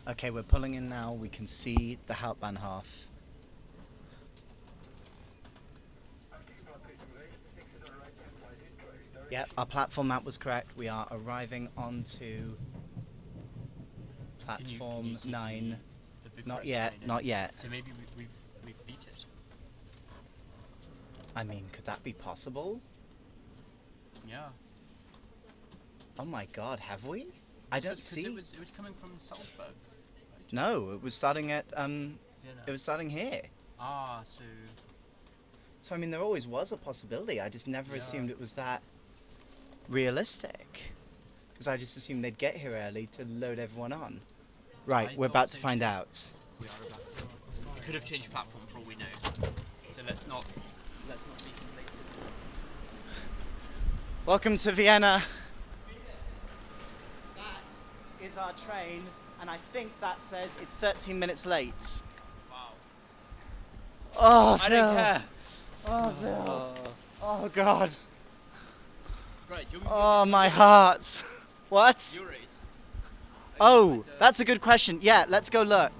Okay, we're pulling in now. We can see the Hauptbahnhof. Yep, our platform map was correct. We are arriving onto platform 9. Not yet, not yet. So maybe we've beat it. I mean, could that be possible? Yeah. Oh my god, have we? I don't see. It was coming from Salzburg. Right? No, it was starting at Vienna. it was starting here. Ah, so So I mean, there always was a possibility. I just never assumed it was that realistic. Because I just assumed they'd get here early to load everyone on. Right, we're about to find out. we are about. It could have changed platform for all we know. So let's not be complacent. Welcome to Vienna. That is our train, and I think that says it's 13 minutes late. Wow. Oh, I Phil. don't care. Oh, Phil. Oh, God. Right, you Oh, my heart. What? Euros. Oh, that's a good question. Yeah, let's go look.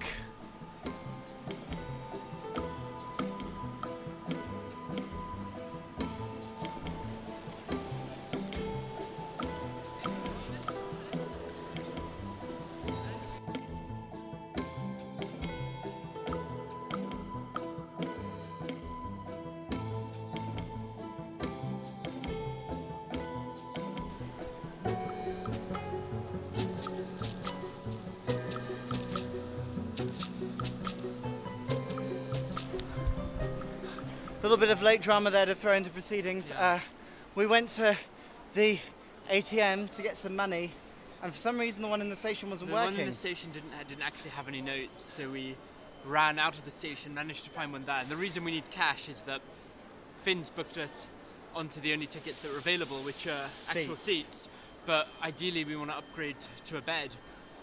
A little bit of late drama there to throw into proceedings. Yeah. We went to the ATM to get some money, and for some reason the one in the station wasn't The working. one in the station didn't actually have any notes, so we ran out of the station, managed to find one there. And the reason we need cash is that Finn's booked us onto the only tickets that were available, which are actual seats. But ideally, we want to upgrade to a bed,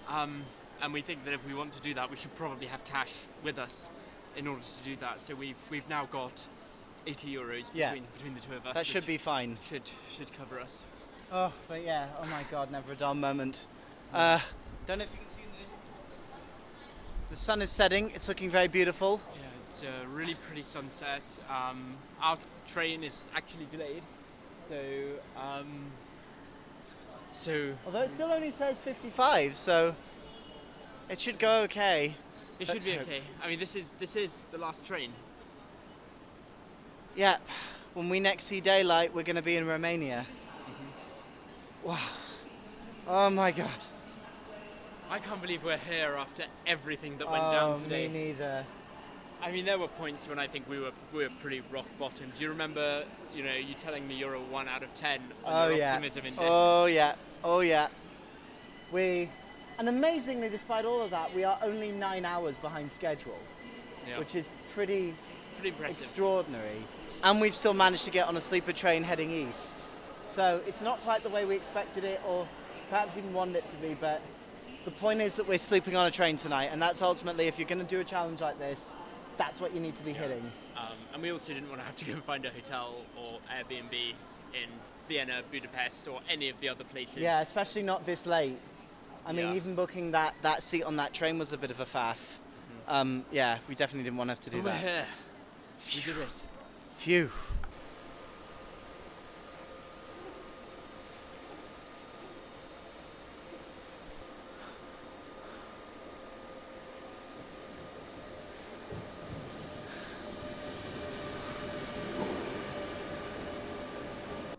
and we think that if we want to do that, we should probably have cash with us in order to do that. So we've now got 80 euros between the two of us. That should be fine. Should cover us. Oh, but yeah, oh my god, never a dull moment. Don't know if you can see in the distance, but the sun is setting. It's looking very beautiful. Yeah, it's a really pretty sunset. Our train is actually delayed, so Although it still only says 55, so it should go okay. it Let's should be hope. okay. I mean, this is the last train. Yeah, when we next see daylight, we're going to be in Romania. Wow. Oh my god. I can't believe we're here after everything that went down today. Me neither. I mean, there were points when I think we were pretty rock bottom. Do you remember, you telling me you're a 1 out of 10 on your optimism index? Oh yeah. Oh yeah. And amazingly, despite all of that, we are only 9 hours behind schedule, which is pretty impressive. extraordinary. And we've still managed to get on a sleeper train heading east. So it's not quite the way we expected it, or perhaps even wanted it to be, but the point is that we're sleeping on a train tonight, and that's ultimately, if you're going to do a challenge like this, that's what you need to be hitting. And we also didn't want to have to go and find a hotel or Airbnb in Vienna, Budapest, or any of the other places. Yeah, especially not this late. I mean, even booking that seat on that train was a bit of a faff. Yeah, we definitely didn't want to have to do We're that. here. We did it. Phew.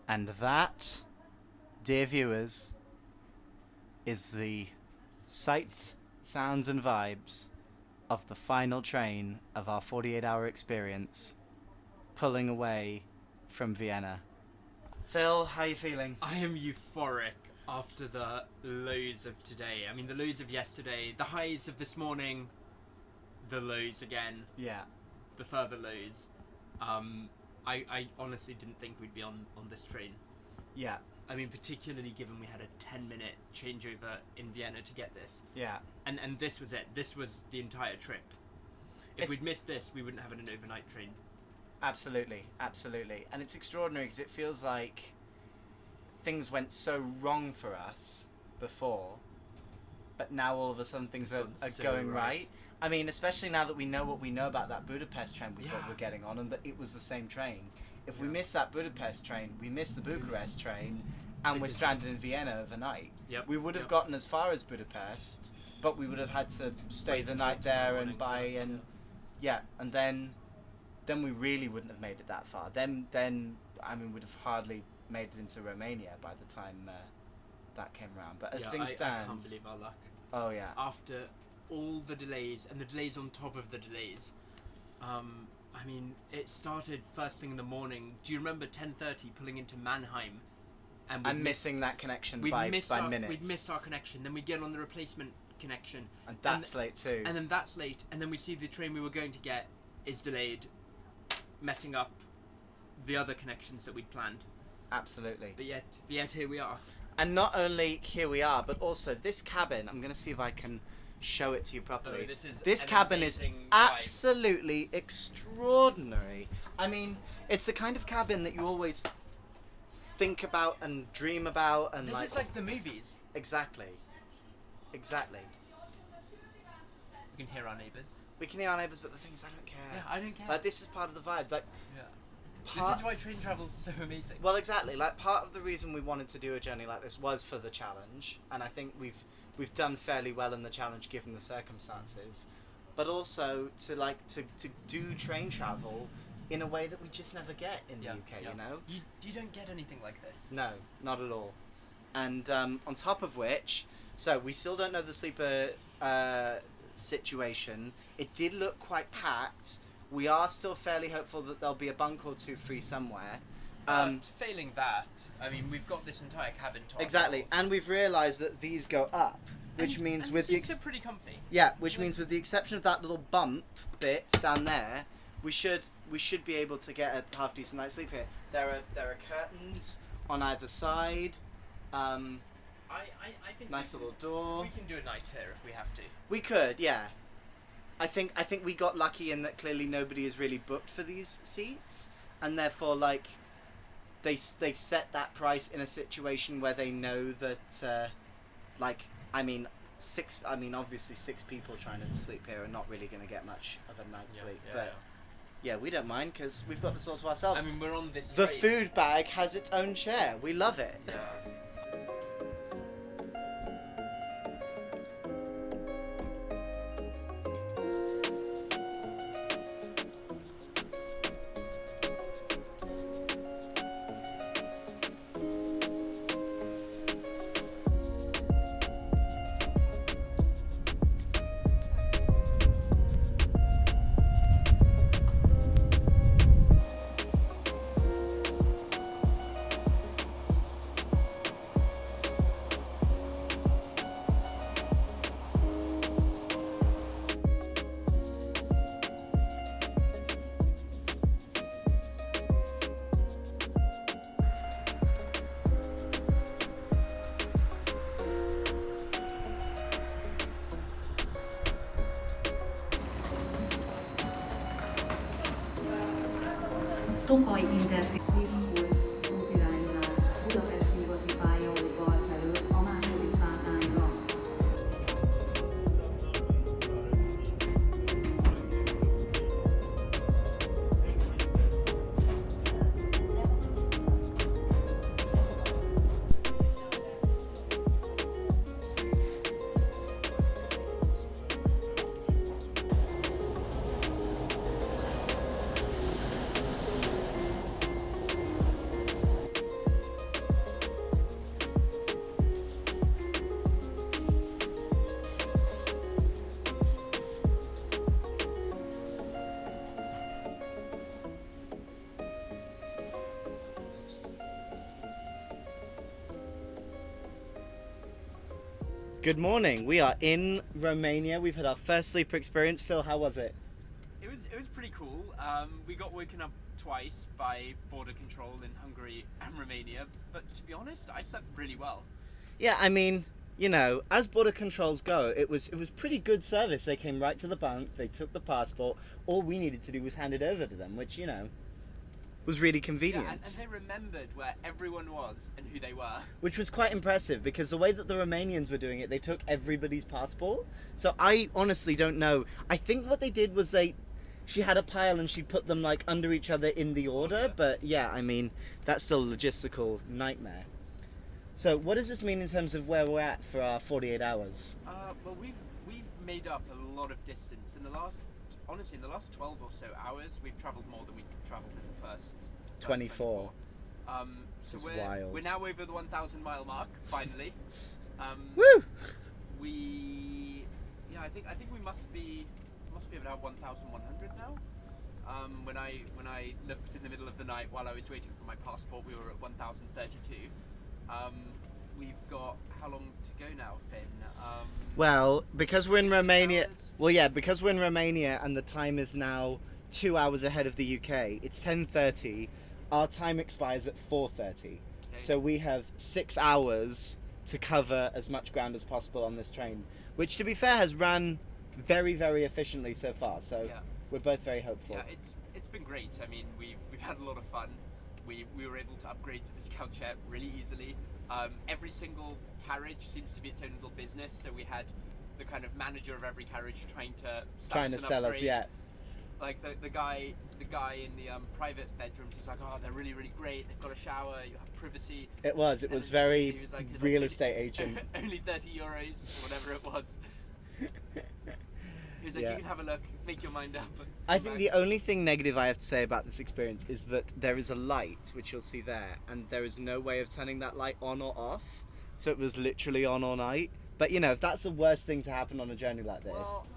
And that, dear viewers, is the sights, sounds and vibes of the final train of our 48-hour experience pulling away from Vienna. Phil, how are you feeling? I am euphoric after the lows of today. I mean, the lows of yesterday, the highs of this morning, the lows again, Yeah. the further lows. I honestly didn't think we'd be on this train. Yeah. I mean, particularly given we had a 10-minute changeover in Vienna to get this. Yeah. And this was it. This was the entire trip. If we'd missed this, we wouldn't have an overnight train. Absolutely, absolutely. And it's extraordinary because it feels like things went so wrong for us before, but now all of a sudden things are So going right. right. I mean, especially now that we know what we know about that Budapest train we thought Yeah. we were getting on, and that it was the same train. If we Yeah. miss that Budapest train, we miss the Bucharest train, and we're Because- stranded in Vienna overnight. Yep. We would have Yep. gotten as far as Budapest, but we would have had to stay Wait the until night tomorrow there morning, and buy and and then we really wouldn't have made it that far. Then I mean, we'd have hardly made it into Romania by the time that came around. But as things stand, I can't believe our luck. oh yeah, After all the delays and the delays on top of the delays, I mean, it started first thing in the morning. Do you remember 10:30 pulling into Mannheim, and I'm missing that connection we'd by missed minutes. We'd missed our connection. Then we get on the replacement connection, and that's late too. and then that's late. And then we see the train we were going to get is delayed, messing up the other connections that we'd planned. Absolutely. But yet here we are. And not only here we are, but also this cabin. I'm going to see if I can show it to you properly. Oh, this an cabin is amazing vibe. absolutely extraordinary. I mean, it's the kind of cabin that you always think about and dream about, and This is like the movies. exactly. You can hear our neighbours. We can hear our neighbours, but the thing is, I don't care. Yeah, I don't care. Like, this is part of the vibes. Like, Yeah. part, This is why train travel's so amazing. well, exactly. Like, part of the reason we wanted to do a journey like this was for the challenge, and I think we've done fairly well in the challenge given the circumstances, but also to do train travel in a way that we just never get in the UK. You know, you don't get anything like this. no, not at all. And on top of which, so we still don't know the sleeper situation. It did look quite packed. We are still fairly hopeful that there'll be a bunk or two free somewhere. Failing that, I mean, we've got this entire cabin to Exactly, ourselves. and we've realised that these go up, which And- means and with the seats are pretty comfy. which means with the exception of that little bump bit down there, we should be able to get a half decent night's sleep here. There are curtains on either side. I think Nice we little can, door. We can do a night here if we have to. We could, yeah. I think we got lucky in that clearly nobody is really booked for these seats, and therefore like they set that price in a situation where they know that obviously 6 people trying to sleep here are not really going to get much of a night's sleep, but yeah, we don't mind because we've got this all to ourselves. I mean, we're on this The train. food bag has its own chair. We love it. Yeah. Tokaj Intercity útirányzás Budapest nyugati pályaudvar bal felől a második váltányra. Good morning. We are in Romania. We've had our first sleeper experience. Phil, how was it? It was pretty cool. We got woken up twice by border control in Hungary and Romania, but to be honest, I slept really well. Yeah, I mean, you know, as border controls go, it was pretty good service. They came right to the bunk, they took the passport. All we needed to do was hand it over to them, which, you know, was really convenient. Yeah, and they remembered where everyone was and who they were. Which was quite impressive, because the way that the Romanians were doing it, they took everybody's passport. So I honestly don't know. I think what they did was she had a pile and she put them like under each other in the order. But yeah, I mean, that's still a logistical nightmare. So what does this mean in terms of where we're at for our 48 hours? Well, we've made up a lot of distance in the last 12 or so hours. We've travelled more than we travelled in the first 24. So It's we're wild. now over the 1,000 mile mark finally. Woo! I think we must be about 1,100 now. When I looked in the middle of the night while I was waiting for my passport, we were at 1,032. We've got how long to go now, Finn? Well, because we're in 60 Romania. hours? Well, yeah, because we're in Romania and the time is now 2 hours ahead of the UK. It's 10:30. Our time expires at 4:30. Okay. So we have 6 hours to cover as much ground as possible on this train, which, to be fair, has ran very, very efficiently so far. So Yeah. we're both very hopeful. Yeah, it's been great. I mean, we've had a lot of fun. We were able to upgrade to this couch chair really easily. Every single carriage seems to be its own little business. So we had the kind of manager of every carriage trying to Sell us, yeah. Like the guy in the private bedrooms is like, oh, they're really, really great. They've got a shower. You have privacy. It was And very he was like, real estate agent. Only 30 euros or whatever it was. He was like, Yeah. you can have a look, make your mind up. and I come think back." the only thing negative I have to say about this experience is that there is a light, which you'll see there, and there is no way of turning that light on or off. So it was literally on all night. But you know, if that's the worst thing to happen on a journey like this. Well,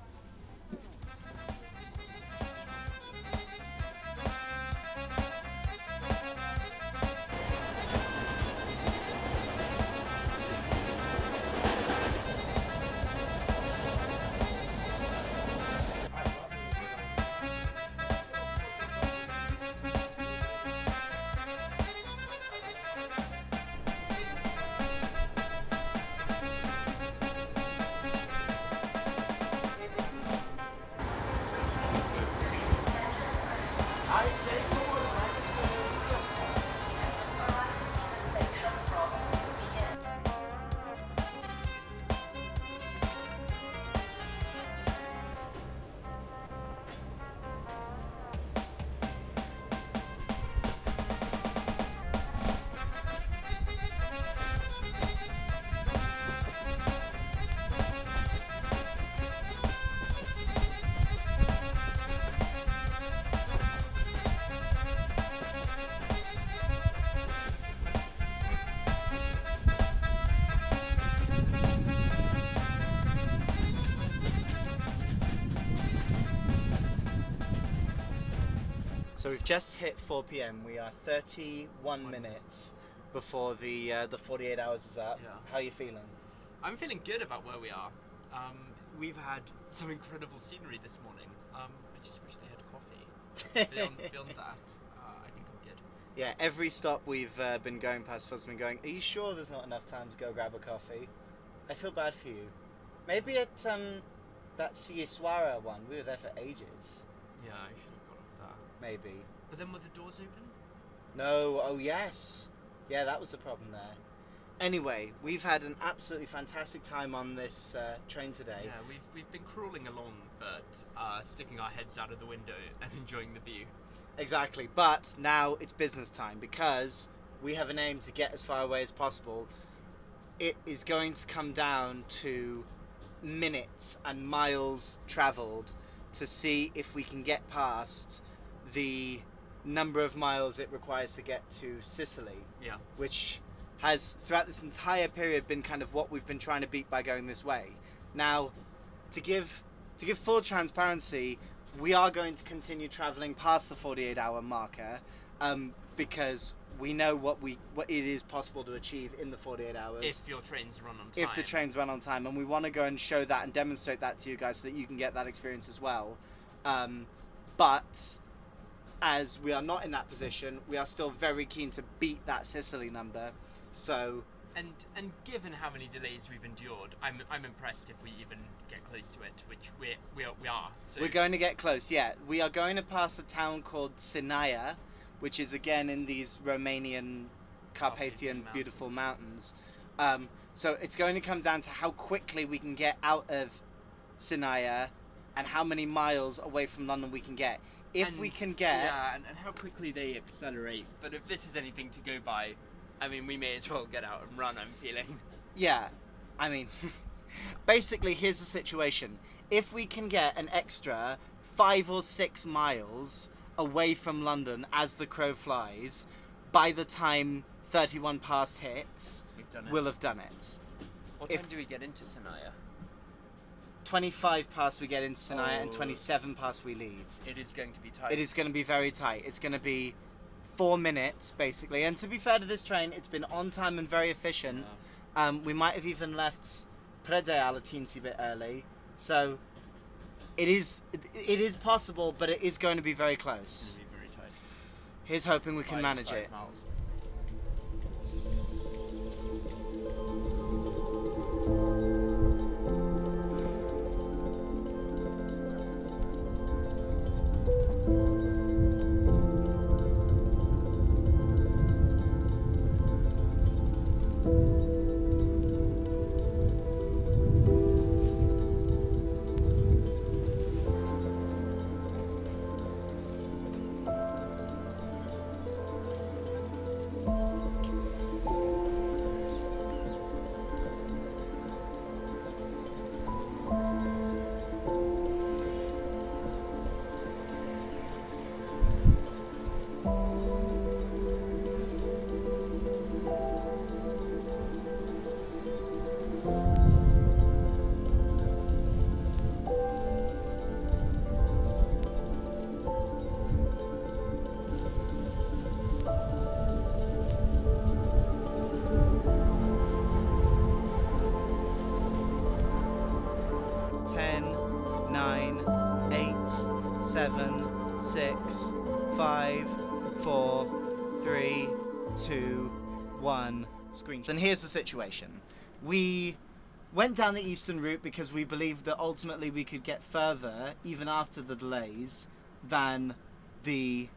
So we've just hit 4 p.m. We are 31 minutes before the 48 hours is up. Yeah. How are you feeling? I'm feeling good about where we are. We've had some incredible scenery this morning. I just wish they had coffee. Beyond that, I think I'm good. Yeah, every stop we've been going past, Phil's been going, are you sure there's not enough time to go grab a coffee? I feel bad for you. Maybe at that Sieswara one, we were there for ages. Yeah, I should have got off that. Maybe. But then were the doors open? No, oh yes. Yeah, that was the problem there. Anyway, we've had an absolutely fantastic time on this train today. Yeah, we've been crawling along, but sticking our heads out of the window and enjoying the view. Exactly, but now it's business time because we have an aim to get as far away as possible. It is going to come down to minutes and miles travelled to see if we can get past the number of miles it requires to get to Sicily, Yeah. which has throughout this entire period been kind of what we've been trying to beat by going this way. Now, to give full transparency, we are going to continue travelling past the 48-hour marker because we know what it is possible to achieve in the 48 hours. If your trains run on time. If the trains run on time, and we want to go and show that and demonstrate that to you guys so that you can get that experience as well. But as we are not in that position, we are still very keen to beat that Sicily number. So, And given how many delays we've endured, I'm impressed if we even get close to it, which we are. So we're going to get close. Yeah, we are going to pass a town called Sinaia, which is again in these Romanian Carpathian beautiful mountains. So it's going to come down to how quickly we can get out of Sinaia and how many miles away from London we can get. If we can get... Yeah, and how quickly they accelerate. But if this is anything to go by, I mean, we may as well get out and run, I'm feeling. Yeah, I mean, basically here's the situation. If we can get an extra 5 or 6 miles away from London as the crow flies, by the time 31 past hits, we'll have done it. What time do we get into Sinaia? 25 past we get into Sinaia and 27 past we leave. It is going to be tight. It is going to be very tight. It's going to be 4 minutes, basically. And to be fair to this train, it's been on time and very efficient. Yeah. We might have even left Predeal a teensy bit early. So it is possible, but it is going to be very close. It's going to be very tight. Here's hoping we can manage it. Miles. Seven, 6, 5, 4, 3, 2, 1. Screen. And here's the situation. We went down the eastern route because we believed that ultimately we could get further, even after the delays, than the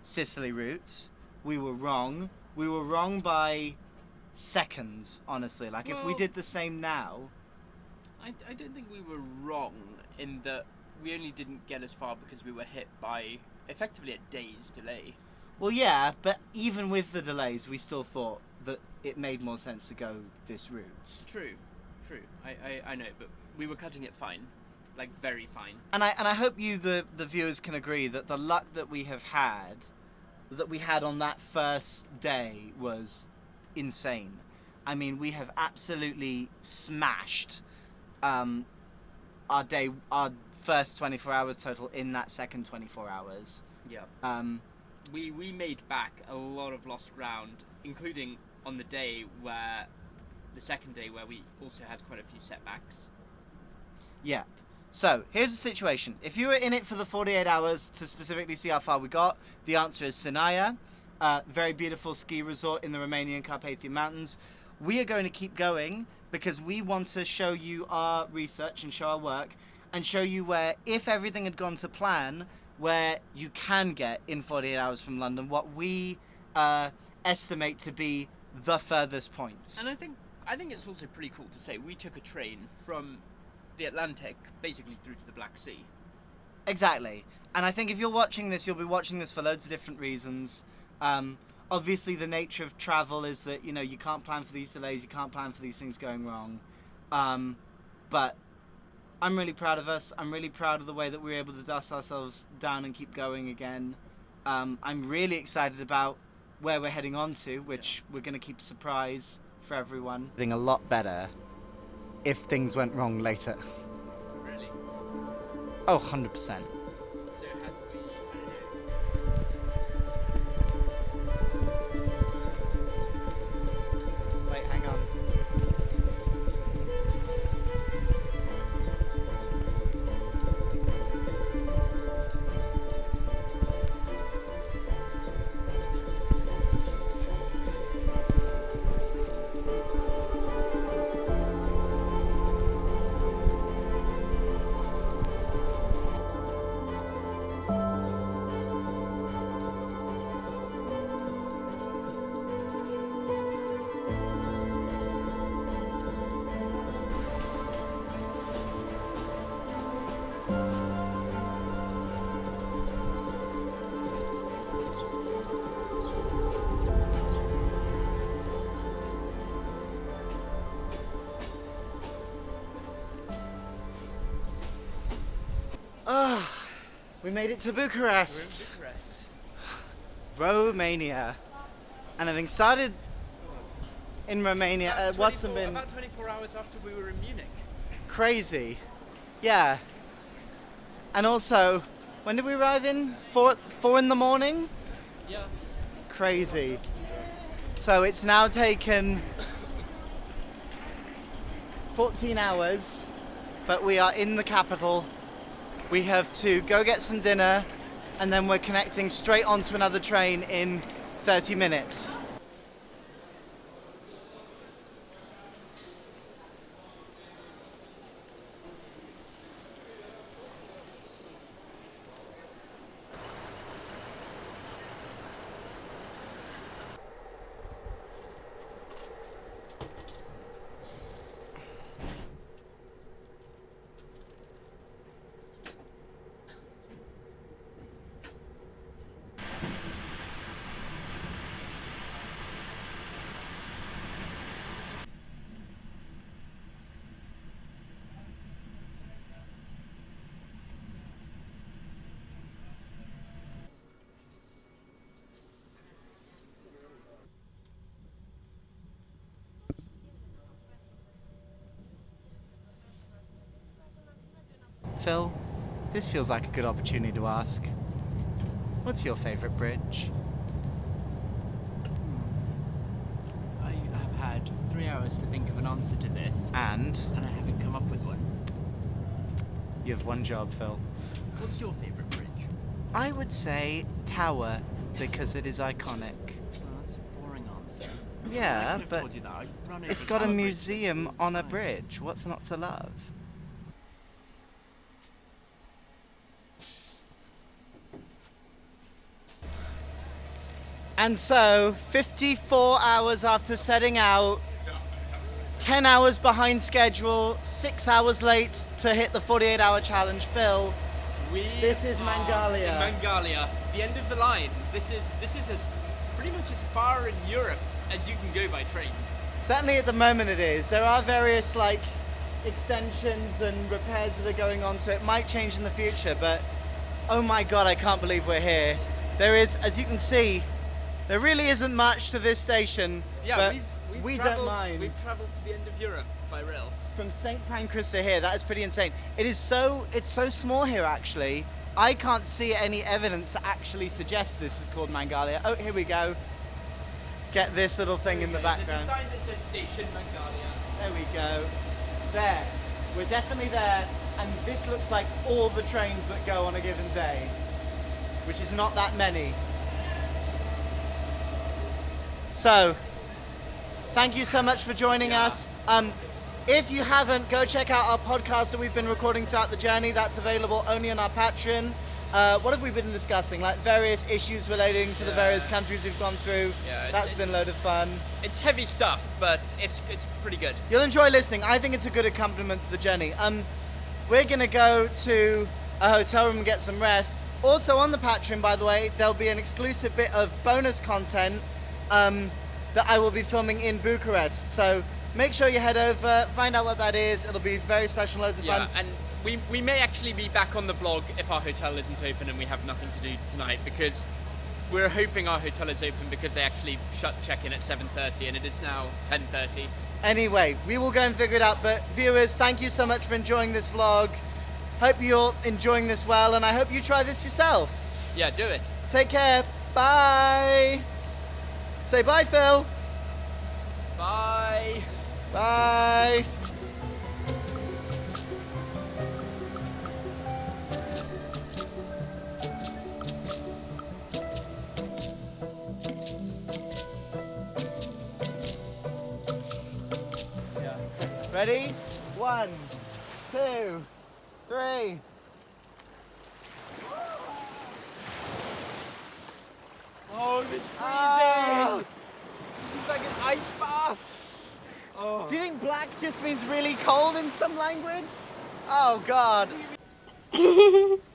Sicily routes. We were wrong. We were wrong by seconds, honestly. Like, if we did the same now... I don't think we were wrong in that we only didn't get as far because we were hit by effectively a day's delay. Well, yeah, but even with the delays, we still thought that it made more sense to go this route. True. I know, but we were cutting it fine. Like, very fine. And I hope you, the viewers, can agree that the luck that we had on that first day was insane. I mean, we have absolutely smashed our first 24 hours total in that second 24 hours. Yeah. We made back a lot of lost ground, including on the second day where we also had quite a few setbacks. Yeah. So, here's the situation. If you were in it for the 48 hours to specifically see how far we got, the answer is Sinaia, very beautiful ski resort in the Romanian Carpathian Mountains. We are going to keep going because we want to show you our research and show our work and show you where, if everything had gone to plan, where you can get in 48 hours from London, what we estimate to be the furthest points. And I think it's also pretty cool to say we took a train from the Atlantic basically through to the Black Sea. Exactly. And I think if you're watching this, you'll be watching this for loads of different reasons. Obviously, the nature of travel is that, you know, you can't plan for these delays, you can't plan for these things going wrong. But I'm really proud of us. I'm really proud of the way that we were able to dust ourselves down and keep going again. I'm really excited about where we're heading on to, which we're going to keep a surprise for everyone. A lot better if things went wrong later. Really? Oh, 100%. So had we, Wait, hang on. We made it to Bucharest. Romania. And having started in Romania, it wasn't been about 24 hours after we were in Munich. crazy. Yeah. And also, when did we arrive in? 4 in the morning? Yeah. Crazy. So it's now taken 14 hours, but we are in the capital. We have to go get some dinner, and then we're connecting straight onto another train in 30 minutes. Phil, this feels like a good opportunity to ask. What's your favourite bridge? I have had 3 hours to think of an answer to this, And and I haven't come up with one. you have one job, Phil. What's your favourite bridge? I would say Tower, because it is iconic. Oh, that's a boring answer. I Yeah, could have but told you that. I run over it's got a Tower Bridge museum all the on a time. bridge. What's not to love? And so, 54 hours after setting out, 10 hours behind schedule, 6 hours late to hit the 48-hour challenge, Phil. This is are Mangalia. in Mangalia, the end of the line. This is as pretty much as far in Europe as you can go by train. Certainly at the moment it is. There are various extensions and repairs that are going on, so it might change in the future, but oh my god, I can't believe we're here. There is, as you can see, there really isn't much to this station, Yeah, but we've we travelled, don't mind. We've travelled to the end of Europe by rail. From St. Pancras to here, that is pretty insane. It's so small here actually. I can't see any evidence that actually suggests this is called Mangalia. Oh, here we go. Get this little thing in the background. There's a sign that says Station Mangalia. There we go. There. We're definitely there, and this looks like all the trains that go on a given day, which is not that many. So, thank you so much for joining us. If you haven't, go check out our podcast that we've been recording throughout the journey. That's available only on our Patreon. What have we been discussing? Like various issues relating to the various countries we've gone through. Yeah, That's been a load of fun. It's heavy stuff, but it's pretty good. You'll enjoy listening. I think it's a good accompaniment to the journey. We're gonna go to a hotel room and get some rest. Also on the Patreon, by the way, there'll be an exclusive bit of bonus content that I will be filming in Bucharest. So make sure you head over, find out what that is. It'll be very special, loads of fun. Yeah, and we may actually be back on the vlog if our hotel isn't open and we have nothing to do tonight, because we're hoping our hotel is open because they actually shut check-in at 7:30 and it is now 10:30. Anyway, we will go and figure it out. But viewers, thank you so much for enjoying this vlog. Hope you're enjoying this well, and I hope you try this yourself. Yeah, do it. Take care. Bye. Say bye, Phil. Bye. Bye. Ready? 1, 2, 3. Oh, this is freezing. Ah. This is like an ice bath. Oh. Do you think black just means really cold in some language? Oh God. Bye.